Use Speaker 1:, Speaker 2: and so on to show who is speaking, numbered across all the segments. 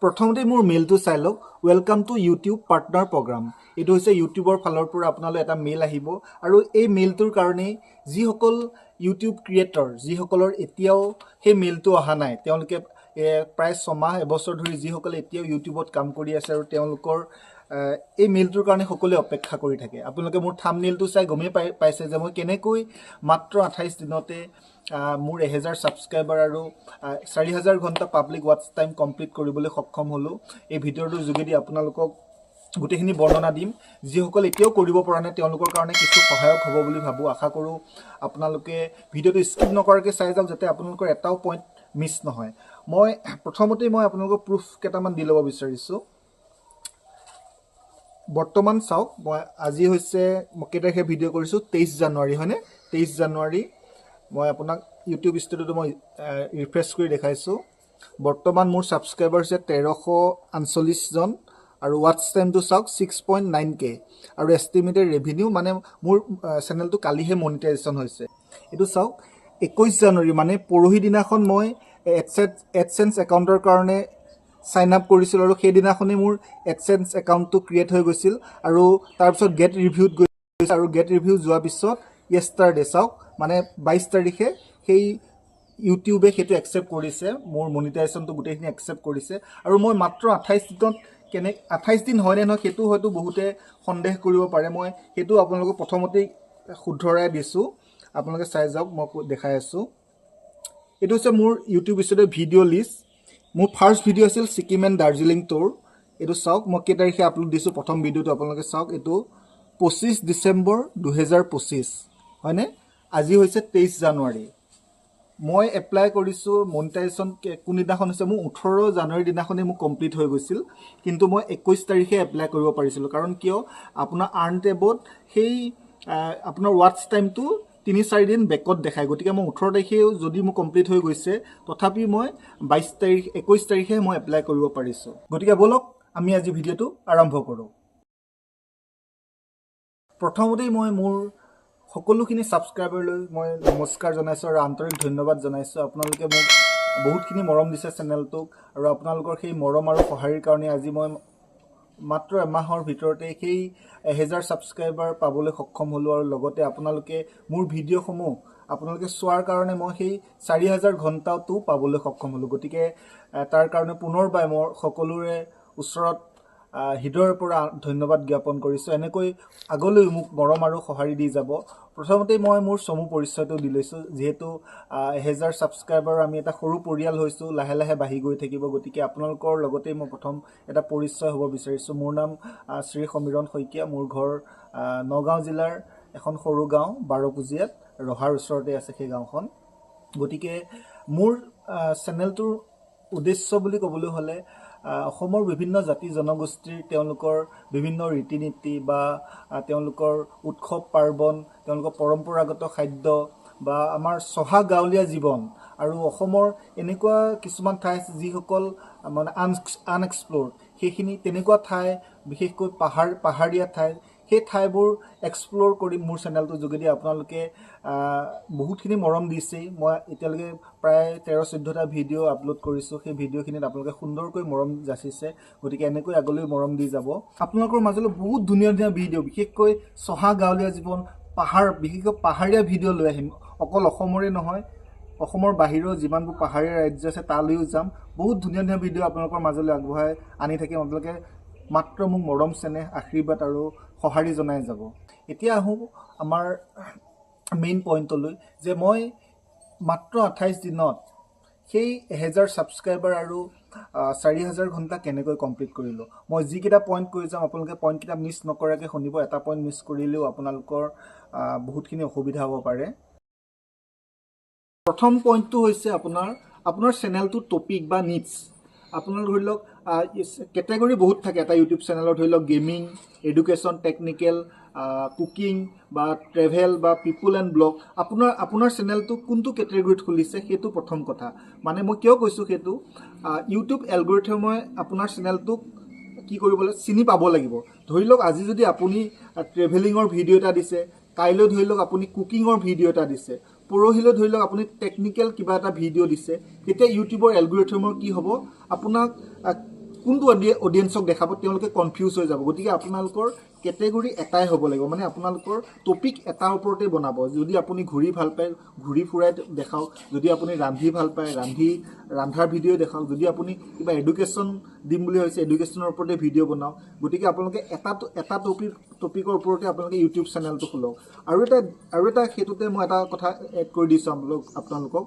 Speaker 1: প্ৰথমতে মোৰ মেইলটো চাই লওক welcome to YouTube partner program এটো হৈছে ইউটিউবৰ ফালৰ পৰা আপোনালৈ এটা মেইল আহিব আৰু এই মেইলটোৰ কাৰণে যিসকল ইউটিউব ক্ৰিয়েটৰ যিসকলৰ এতিয়াও সেই মেইলটো অহা নাই তেওঁলোকে প্ৰায় 6 মাহ এবছৰ ধৰি যিসকল এতিয়াও ইউটিউবত কাম কৰি আছে আৰু তেওঁলোকৰ এই মেইলটোৰ কাৰণে সকলোৱে অপেক্ষা কৰি থাকে আপোনালোকে মোৰ থাম্বনেইলটো চাই গমেই পাইছে যে মই কেনেকৈ মাত্ৰ 28 দিনতে মোৰ 1000 সাবস্ক্ৰাইবাৰ আৰু 4000 ঘণ্টা পাব্লিক ওয়াচ টাইম কমপ্লিট কৰিবলৈ সক্ষম হলো এই ভিডিঅ'টোৰ যোগেদি আপোনালোকক গুটেখিনি বৰ্ণনা দিম যিসকল এতিয়াও কৰিব পৰা নাই তেওঁলোকৰ কাৰণে কিছু সহায়ক হ'ব বুলি ভাবো আশা কৰো আপোনালোকে ভিডিঅ'টো স্কিপ নকৰাকৈ চাই যাওক যাতে আপোনালোকৰ এটাও পইণ্ট মিছ নহয় মই প্ৰথমতে মই আপোনালোকক প্ৰুফ কেটামান দি ল'ব বিচাৰিছো বৰ্তমান চাওক মই আজি হৈছে কেটাকে ভিডিঅ' কৰিছো 23 জানুৱাৰী হয়নে 23 জানুৱাৰী মই আপোনাক ইউটিউব ষ্টুডিঅ'টো মই ৰিফ্ৰেছ কৰি দেখাইছো বৰ্তমান মোৰ সাবস্ক্ৰাইবাৰ আছে 1349 জন আৰু ওয়াচ টাইমটো চাওক 6.9k আৰু এস্টিমেটেড ৰেভিনিউ মানে মোৰ চেনেলটো কালিহে মনিটাইজেশ্যন হৈছে এটো চাওক 21 জানুৱাৰী মানে পৰহি দিনাখন মই এডসেন্স একাউণ্টৰ কাৰণে সাইন আপ কৰিছিল আৰু সেই দিনাখনে মোৰ এডসেন্স একাউণ্টটো ক্ৰিয়েট হৈ গৈছিল আৰু তাৰ পিছত গেট ৰিভিউত গৈছিল আৰু গেট ৰিভিউ যোৱা পিছত yesterday চাওক মানে 22 তাৰিখে সেই ইউটিউবে হেতু একসেপ্ট কৰিছে মোৰ মনিটাইজেশ্যনটো গুটেখিনি একসেপ্ট কৰিছে আৰু মই মাত্ৰ 28 দিনত কেনে 28 দিন হয় নে নহয় হেতু হয়তো বহুতে সন্দেহ কৰিব পাৰে মই হেতু আপোনালোকক প্ৰথমতে শুদ্ধৰাই দিছো আপোনালোকে চাই যাওক মই দেখাই আছো এটো হৈছে মোৰ ইউটিউব ষ্টুডিঅ ভিডিঅ লিষ্ট মোৰ ফাৰ্স্ট ভিডিঅ আছিল সিকিম এণ্ড দাৰ্জিলিং টুৰ এটো চাওক মই কে তাৰিখে আপলোড দিছো প্ৰথম ভিডিঅটো আপোনালোকে চাওক এটো 25 ডিসেম্বৰ 2025 হয়নে আজি হৈছে 23 জানুৱাৰী মই এপ্লাই কৰিছো মনিটাইজেশ্যন কোনদিনাখন হৈছে মোৰ 18 জানুৱাৰী দিনাখনে মোৰ কমপ্লিট হৈ গৈছিল কিন্তু মই 21 তাৰিখে এপ্লাই কৰিব পাৰিছিল কাৰণ কিয় আপোনাৰ আৰ্ন টেবত সেই আপোনাৰ ওয়াচ টাইমটো 3-4 দিন বেকত দেখায় গতিকে মই 18 তাৰিখে যদি মোৰ কমপ্লিট হৈ গৈছে তথাপি মই 22 তাৰিখ 21 তাৰিখে মই এপ্লাই কৰিব পাৰিছো গতিকে বলক আমি আজি ভিডিঅটো আৰম্ভ কৰো প্ৰথমতে মই মোৰ সকলোখিনি সাবস্ক্ৰাইবাৰলৈ মই নমস্কাৰ জনাইছো আৰু আন্তৰিক ধন্যবাদ জনাইছো আপোনালোকে মোক বহুতখিনি মৰম দিছে চেনেলটোক আৰু আপোনালোকৰ সেই মৰম আৰু সহায়ৰ কাৰণে আজি মই মাত্ৰ এমাহৰ ভিতৰতে সেই 1000 সাবস্ক্ৰাইবাৰ পাবলৈ সক্ষম হলো আৰু লগতে আপোনালোকে মোৰ ভিডিঅ'সমূহ আপোনালোকে চোৱাৰ কাৰণে মই সেই 4000 ঘণ্টাটো পাবলৈ সক্ষম হলো গতিকে তাৰ কাৰণে পুনৰবাৰ মই সকলোৰে ওচৰত হৃদয়ৰ পৰা ধন্যবাদ জ্ঞাপন কৰিছো এনেকৈ আগলৈ মোক মৰম আৰু সহাৰি দি যাব প্ৰথমতে মই মোৰ সমু পৰিচয়টো দি লৈছো যেহেতু 1000 সাবস্ক্ৰাইবাৰ আমি এটা সৰু পৰিয়াল হৈছো লাহে লাহে বাঢ়ি গৈ থাকিব গতিকে আপোনালোকৰ লগতে মই প্ৰথম এটা পৰিচয় হ'ব বিচাৰিছো মোৰ নাম শ্ৰী সমীৰণ শইকীয়া মোৰ ঘৰ নগাঁও জিলাৰ এখন সৰু গাঁও বাৰপুজিয়াত ৰহাৰ ওচৰতে আছে সেই গাঁওখন গতিকে মোৰ চেনেলটোৰ উদ্দেশ্য বুলি ক'বলৈ হলে অসমৰ বিভিন্ন জাতি জনগোষ্ঠীৰ তেওঁলোকৰ বিভিন্ন ৰীতি-নীতি বা তেওঁলোকৰ উৎসৱ পাৰ্বণ তেওঁলোকৰ পৰম্পৰাগত খাদ্য বা আমাৰ সহা গাঁৱলীয়া জীৱন আৰু অসমৰ এনেকুৱা কিছুমান ঠাই যিসকল মানে আনএক্সপ্লোৰ্ড সেইখিনি তেনেকুৱা ঠাই বিশেষকৈ পাহাৰীয়া ঠাই সেই ঠাইবোৰ এক্সপ্লোৰ কৰি মোৰ চেনেলটো যোগেদি আপোনালোকে বহুতখিনি মৰম দিছে মই এতিয়ালৈকে প্ৰায় 13-14টা ভিডিঅ' আপলোড কৰিছো সেই ভিডিঅ'খিনিত আপোনালোকে সুন্দৰকৈ মৰম যাচিছে গতিকে এনেকৈ আগলৈ মৰম দি যাব আপোনালোকৰ মাজলৈ বহুত ধুনীয়া ধুনীয়া ভিডিঅ' বিশেষকৈ সহা গাঁৱলীয়া জীৱন বিশেষকৈ পাহাৰীয়া ভিডিঅ' লৈ আহিম অকল অসমৰে নহয় অসমৰ বাহিৰৰ যিমানবোৰ পাহাৰীয়া ৰাজ্য আছে তালৈও যাম বহুত ধুনীয়া ধুনীয়া ভিডিঅ' আপোনালোকৰ মাজলৈ আগবঢ়াই আনি থাকিম আপোনালোকে মাত্ৰ মোক মৰম চেনেহ আশীৰ্বাদ আৰু সহাৰি জনাই যাব এতিয়া আহো আমাৰ মেইন পইণ্টলৈ যে মই মাত্ৰ 28 দিনত সেই 1000 সাবস্ক্ৰাইবাৰ আৰু 4000 ঘণ্টা কেনেকৈ কমপ্লিট কৰিলো মই যি কিটা পইণ্ট কৈ যাম আপোনালোকে পইণ্ট কিটা মিছ নকৰাকৈ শুনিব এটা পইণ্ট মিছ কৰিলেও আপোনালোকৰ বহুতখিনি অসুবিধা হ'ব পাৰে প্ৰথম পইণ্টটো হৈছে আপোনাৰ চেনেলটো টপিক বা নিডছ আপোনাৰ ধৰি লওক কেটেগৰী বহুত থাকে এটা ইউটিউব চেনেলত ধৰি লওক গেমিং এডুকেশ্যন টেকনিক্যাল কুকিং বা ট্ৰেভেল বা পিপল এণ্ড ব্লগ আপোনাৰ চেনেলটো কোনটো কেটেগৰীত খুলিছে সেইটো প্ৰথম কথা মানে মই কিয় কৈছো সেইটো ইউটিউব এলগৰিথমে আপোনাৰ চেনেলটোক কি কৰিবলৈ চিনি পাব লাগিব ধৰি লওক আজি যদি আপুনি ট্ৰেভেলিঙৰ ভিডিঅ' এটা দিছে কাইলৈ ধৰি লওক আপুনি কুকিঙৰ ভিডিঅ' এটা দিছে পৰহিলৈ ধৰি লওক আপুনি টেকনিক্যাল কিবা এটা ভিডিঅ' দিছে তেতিয়া ইউটিউবৰ এলগৰিথমৰ কি হ'ব আপোনাক কোনটো অডিয়েন্সক দেখাব তেওঁলোকে কনফিউজ হৈ যাব গতিকে আপোনালোকৰ কেটেগৰী এটাই হ'ব লাগিব মানে আপোনালোকৰ টপিক এটাৰ ওপৰতে বনাব যদি আপুনি ঘূৰি ভাল পায় ঘূৰি ফুৰাই দেখাওক যদি আপুনি ৰান্ধি ভাল পায় ৰান্ধাৰ ভিডিঅ' দেখাওক যদি আপুনি কিবা এডুকেশ্যন দিম বুলি ভাবিছে এডুকেশ্যনৰ ওপৰতে ভিডিঅ' বনাওক গতিকে আপোনালোকে এটা টপিকৰ ওপৰতে আপোনালোকে ইউটিউব চেনেলটো খোলক আৰু এটা সেইটোতে মই এটা কথা এড কৰি দিছোঁ আপোনালোকক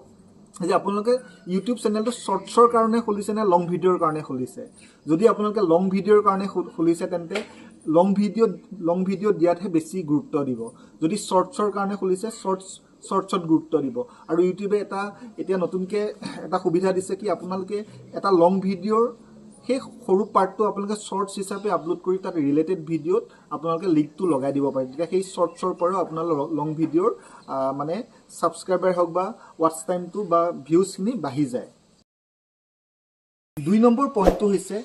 Speaker 1: যে আপোনালোকে ইউটিউব চেনেলটো শ্বৰ্টছৰ কাৰণে খুলিছে নে লং ভিডিঅ'ৰ কাৰণে খুলিছে যদি আপোনালোকে লং ভিডিঅ'ৰ কাৰণে খুলিছে তেন্তে লং ভিডিঅ' দিয়াতহে বেছি গুৰুত্ব দিব যদি শ্বৰ্টছৰ কাৰণে খুলিছে শ্বৰ্টছত গুৰুত্ব দিব আৰু ইউটিউবে এতিয়া নতুনকৈ এটা সুবিধা দিছে কি আপোনালোকে এটা লং ভিডিঅ'ৰ সেই সৰু পাৰ্টটো আপোনালোকে শ্বৰ্টছ হিচাপে আপলোড কৰি তাত ৰিলেটেড ভিডিঅ'ত আপোনালোকে লিংকটো লগাই দিব পাৰে তেতিয়া সেই শ্বৰ্টছৰ পৰাও আপোনাৰ লং ভিডিঅ'ৰ মানে ছাবস্ক্ৰাইবাৰ হওক বা ৱাটচ টাইমটো বা ভিউজখিনি বাঢ়ি যায় 2 নম্বৰ পইণ্টটো হৈছে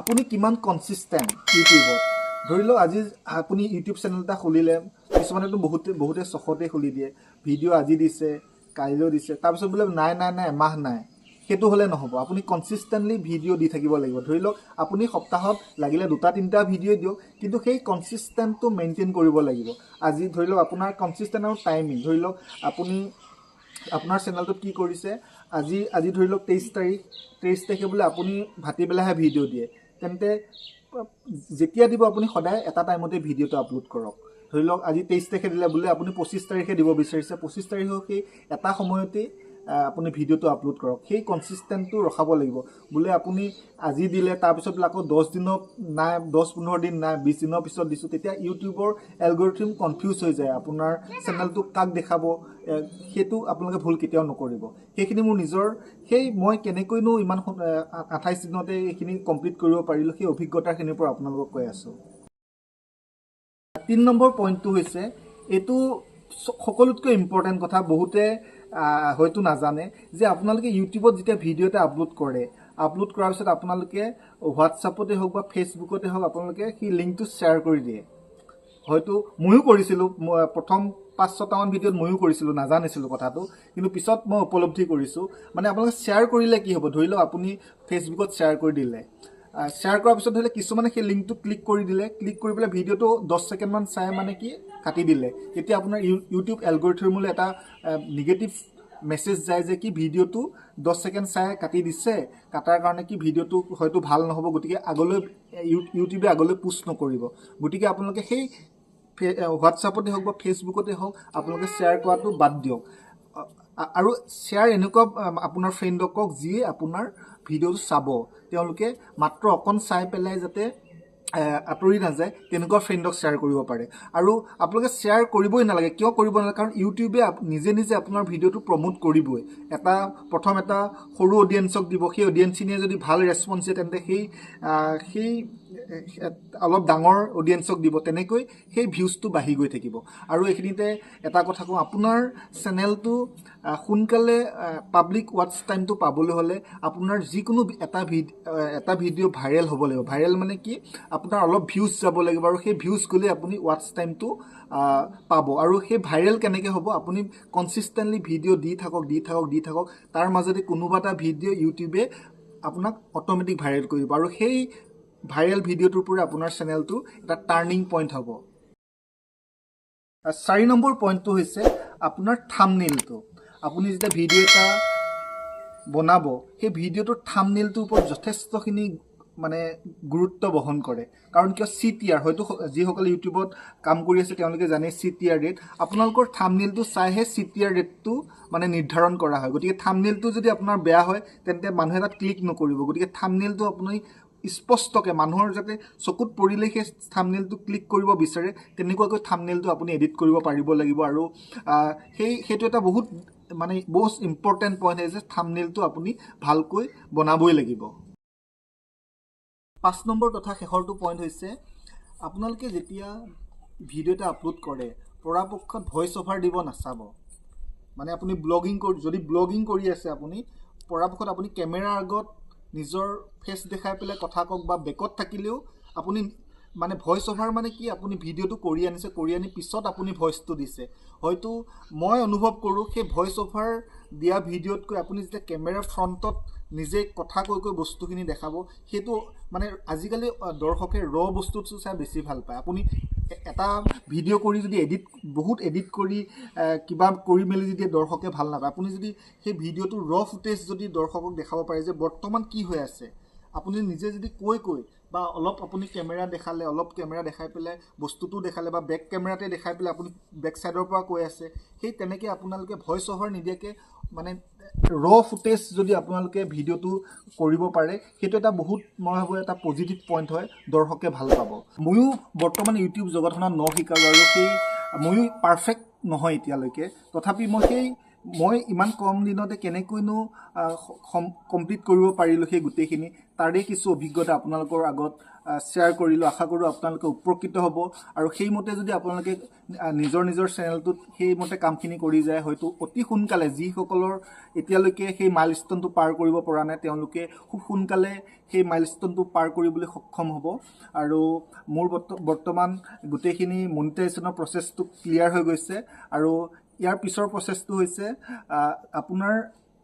Speaker 1: আপুনি কিমান কনচিষ্টেণ্ট ইউটিউবত ধৰি লওক আজি আপুনি ইউটিউব চেনেল এটা খুলিলে কিছুমানেতো বহুতে চখতে খুলি দিয়ে ভিডিঅ' আজি দিছে কাইলৈ দিছে তাৰপিছত বোলে নাই এমাহ নাই সেইটো হ'লে নহ'ব আপুনি কনচিষ্টেণ্টলি ভিডিঅ' দি থাকিব লাগিব ধৰি লওক আপুনি সপ্তাহত লাগিলে 2-3টা ভিডিঅ' দিয়ক কিন্তু সেই কনচিষ্টেণ্টটো মেইনটেইন কৰিব লাগিব আজি ধৰি লওক আপোনাৰ কনচিষ্টেণ্ট আৰু টাইমিং ধৰি লওক আপুনি আপোনাৰ চেনেলটোত কি কৰিছে আজি ধৰি লওক 23 তাৰিখে বোলে আপুনি ভাতিবেলাহে ভিডিঅ' দিয়ে তেন্তে যেতিয়া দিব আপুনি সদায় এটা টাইমতে ভিডিঅ'টো আপলোড কৰক ধৰি লওক আজি 23 তাৰিখে দিলে বোলে আপুনি 25 তাৰিখে দিব বিচাৰিছে 25 তাৰিখেও সেই এটা সময়তে আপুনি ভিডিঅ'টো আপলোড কৰক সেই কনচিষ্টেণ্টটো ৰখাব লাগিব বোলে আপুনি আজি দিলে তাৰপিছত বোলে আকৌ 10 দিনত নাই 10-15 দিন নাই 20 দিনৰ পিছত দিছোঁ তেতিয়া ইউটিউবৰ এলগৰিথম কনফিউজ হৈ যায় আপোনাৰ চেনেলটো কাক দেখাব সেইটো আপোনালোকে ভুল কেতিয়াও নকৰিব সেইখিনি মোৰ নিজৰ মই কেনেকৈনো ইমান 28 দিনতে এইখিনি কমপ্লিট কৰিব পাৰিলোঁ সেই অভিজ্ঞতাখিনিৰ পৰা আপোনালোকক কৈ আছোঁ 3 নম্বৰ পইণ্টটো হৈছে এইটো সকলোতকৈ ইম্পৰ্টেণ্ট কথা বহুতে হয়তো নাজানে যে আপোনালোকে ইউটিউবত যেতিয়া ভিডিঅ' এটা আপলোড কৰাৰ পিছত আপোনালোকে হোৱাটছআপতে হওক বা ফেচবুকতে হওক আপোনালোকে সেই লিংকটো শ্বেয়াৰ কৰি দিয়ে হয়তো ময়ো কৰিছিলোঁ প্ৰথম 5-6টামান ভিডিঅ'ত ময়ো কৰিছিলোঁ নাজানিছিলোঁ কথাটো কিন্তু পিছত মই উপলব্ধি কৰিছোঁ মানে আপোনালোকে শ্বেয়াৰ কৰিলে কি হ'ব ধৰি লওক আপুনি ফেচবুকত শ্বেয়াৰ কৰি দিলে শ্বেয়াৰ কৰাৰ পিছত ধৰি লওক কিছুমানে সেই লিংকটো ক্লিক কৰি পেলাই ভিডিঅ'টো 10 ছেকেণ্ডমান চাই মানে কি কাটি দিলে তেতিয়া আপোনাৰ ইউটিউব এলগৰিথমলৈ এটা নিগেটিভ মেছেজ যায় যে কি ভিডিঅ'টো 10 ছেকেণ্ড চাই কাটি দিছে কাটাৰ কাৰণে কি ভিডিঅ'টো হয়তো ভাল নহ'ব গতিকে ইউটিউবে আগলৈ পুছ নকৰিব গতিকে আপোনালোকে সেই হোৱাটছআপতে হওক বা ফেচবুকতে হওক আপোনালোকে শ্বেয়াৰ কৰাটো বাদ দিয়ক আৰু শ্বেয়াৰ এনেকুৱা আপোনাৰ ফ্ৰেণ্ডক যিয়ে আপোনাৰ ভিডিঅ'টো চাব তেওঁলোকে মাত্ৰ অকণ চাই পেলাই যাতে আঁতৰি নাযায় তেনেকুৱা ফ্ৰেণ্ডক শ্বেয়াৰ কৰিব পাৰে আৰু আপোনালোকে শ্বেয়াৰ কৰিবই নালাগে কিয় কৰিব নালাগে কাৰণ ইউটিউবে নিজে আপোনাৰ ভিডিঅ'টো প্ৰমোট কৰিবই প্ৰথম এটা সৰু অডিয়েন্সক দিব সেই অডিয়েন্সখিনিয়ে যদি ভাল ৰেছপন্স দিয়ে তেন্তে সেই অলপ ডাঙৰ অডিয়েন্সক দিব তেনেকৈ সেই ভিউজটো বাঢ়ি গৈ থাকিব আৰু এইখিনিতে এটা কথা কওঁ আপোনাৰ চেনেলটো সোনকালে পাব্লিক ৱাটচ টাইমটো পাবলৈ হ'লে আপোনাৰ যিকোনো এটা ভিডিঅ' ভাইৰেল হ'ব লাগিব ভাইৰেল মানে কি আপোনাৰ অলপ ভিউজ যাব লাগিব আৰু সেই ভিউজ গ'লে আপুনি ৱাটচ টাইমটো পাব আৰু সেই ভাইৰেল কেনেকৈ হ'ব আপুনি কনচিষ্টেণ্টলি ভিডিঅ' দি থাকক তাৰ মাজতে কোনোবা এটা ভিডিঅ' ইউটিউবে আপোনাক অট'মেটিক ভাইৰেল কৰিব আৰু সেই ভাইৰেল ভিডিঅ'টোৰ পৰা আপোনাৰ চেনেলটো এটা টাৰ্ণিং পইণ্ট হ'ব 4 নম্বৰ পইণ্টটো হৈছে আপোনাৰ থাম্বনেইলটো আপুনি যেতিয়া ভিডিঅ' এটা বনাব সেই ভিডিঅ'টোৰ থাম্বনেইলটোৰ ওপৰত যথেষ্টখিনি মানে গুৰুত্ব বহন কৰে কাৰণ কিয় CTR হয়তো যিসকলে ইউটিউবত কাম কৰি আছে তেওঁলোকে জানে CTR ৰেট আপোনালোকৰ থাম্বনেইলটো চাইহে CTR ৰেটটো মানে নিৰ্ধাৰণ কৰা হয় গতিকে থাম্বনেইলটো যদি আপোনাৰ বেয়া হয় তেন্তে মানুহে তাত ক্লিক নকৰিব গতিকে থাম্বনেইলটো আপুনি স্পষ্টকৈ মানুহৰ যাতে চকুত পৰিলে সেই থাম্বনেইলটো ক্লিক কৰিব বিচাৰে তেনেকুৱাকৈ থাম্বনেইলটো আপুনি এডিট কৰিব পাৰিব লাগিব আৰু সেইটো এটা বহুত ইম্পৰ্টেণ্ট পইণ্ট যে থাম্বনেইলটো আপুনি ভালকৈ বনাবই লাগিব 5 নম্বৰ তথা শেষৰটো পইণ্ট হৈছে আপোনালোকে যেতিয়া ভিডিঅ' এটা আপলোড কৰে পৰাপক্ষত ভইচ অভাৰ দিব নাচাব মানে আপুনি যদি ব্লগিং কৰি আছে আপুনি পৰাপক্ষত আপুনি কেমেৰাৰ আগত নিজৰ ফেচ দেখাই পেলাই কথা কওক বা বেকত থাকিলেও আপুনি মানে ভইচ অভাৰ মানে কি আপুনি ভিডিঅ'টো কৰি আনি পিছত আপুনি ভইচটো দিছে হয়তো মই অনুভৱ কৰোঁ সেই ভইচ অভাৰ দিয়া ভিডিঅ'তকৈ আপুনি যেতিয়া কেমেৰাৰ ফ্ৰণ্টত নিজে কথা কৈ কৈ বস্তুখিনি দেখাব সেইটো মানে আজিকালি দৰ্শকে বস্তুটো চাই বেছি ভাল পায় আপুনি এটা ভিডিঅ' কৰি যদি বহুত এডিট কৰি কিবা কৰি মেলি যদি দৰ্শকে ভাল নাপায় আপুনি যদি সেই ভিডিঅ'টো ফুটেজ যদি দৰ্শকক দেখাব পাৰে যে বৰ্তমান কি হৈ আছে আপুনি নিজে যদি কৈ বা অলপ আপুনি কেমেৰা দেখালে অলপ কেমেৰা দেখাই পেলাই বস্তুটো দেখালে বা বেক কেমেৰাতে দেখাই পেলাই আপুনি বেক চাইডৰ পৰা কৈ আছে সেই তেনেকৈ আপোনালোকে ভইচ অভাৰ নিদিয়াকৈ মানে ফুটেজ যদি আপোনালোকে ভিডিঅ'টো কৰিব পাৰে সেইটো এটা বহুত মই ভাবোঁ এটা পজিটিভ পইণ্ট হয় দৰ্শকে ভাল পাব ময়ো বৰ্তমান ইউটিউব জগতখনত শিকালোঁ আৰু সেই ময়ো পাৰফেক্ট নহয় এতিয়ালৈকে তথাপি মই ইমান কম দিনতে কেনেকৈনো কমপ্লিট কৰিব পাৰিলোঁ সেই গোটেইখিনি তাৰে কিছু অভিজ্ঞতা আপোনালোকৰ আগত শ্বেয়াৰ কৰিলোঁ আশা কৰোঁ আপোনালোকে উপকৃত হ'ব আৰু সেইমতে যদি আপোনালোকে নিজৰ চেনেলটোত সেইমতে কামখিনি কৰি যায় হয়তো অতি সোনকালে যিসকলৰ এতিয়ালৈকে সেই মাইলষ্টনটো পাৰ কৰিব পৰা নাই তেওঁলোকে খুব সোনকালে সেই মাইলষ্টনটো পাৰ কৰিবলৈ সক্ষম হ'ব আৰু মোৰ বৰ্তমান গোটেইখিনি মনিটাইজেশ্যনৰ প্ৰচেছটো ক্লিয়াৰ হৈ গৈছে আৰু ইয়াৰ পিছৰ প্ৰচেছটো হৈছে আপোনাৰ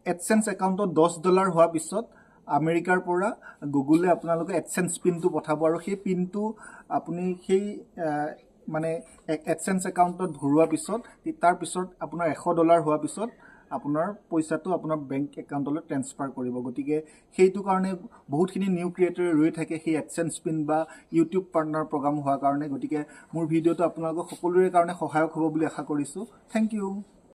Speaker 1: এডচেন্স একাউণ্টত $10 হোৱাৰ পিছত আমেৰিকাৰ পৰা গুগলে আপোনালোকে এডচেন্স পিনটো পঠাব আৰু সেই পিনটো আপুনি সেই মানে এডচেন্স একাউণ্টত ভৰোৱাৰ পিছত তাৰ পিছত আপোনাৰ $100 হোৱাৰ পিছত আপোনাৰ পইচাটো আপোনাৰ বেংক একাউণ্টলৈ ট্ৰেন্সফাৰ কৰিব গতিকে সেইটো কাৰণে বহুতখিনি নিউ ক্ৰিয়েটৰ ৰৈ থাকে সেই এডচেন্স পিন বা ইউটিউব পাৰ্টনাৰ প্ৰগ্ৰাম হোৱাৰ কাৰণে গতিকে মোৰ ভিডিঅ'টো আপোনালোকৰ সকলোৰে কাৰণে সহায়ক হ'ব বুলি আশা কৰিছোঁ থেংক ইউ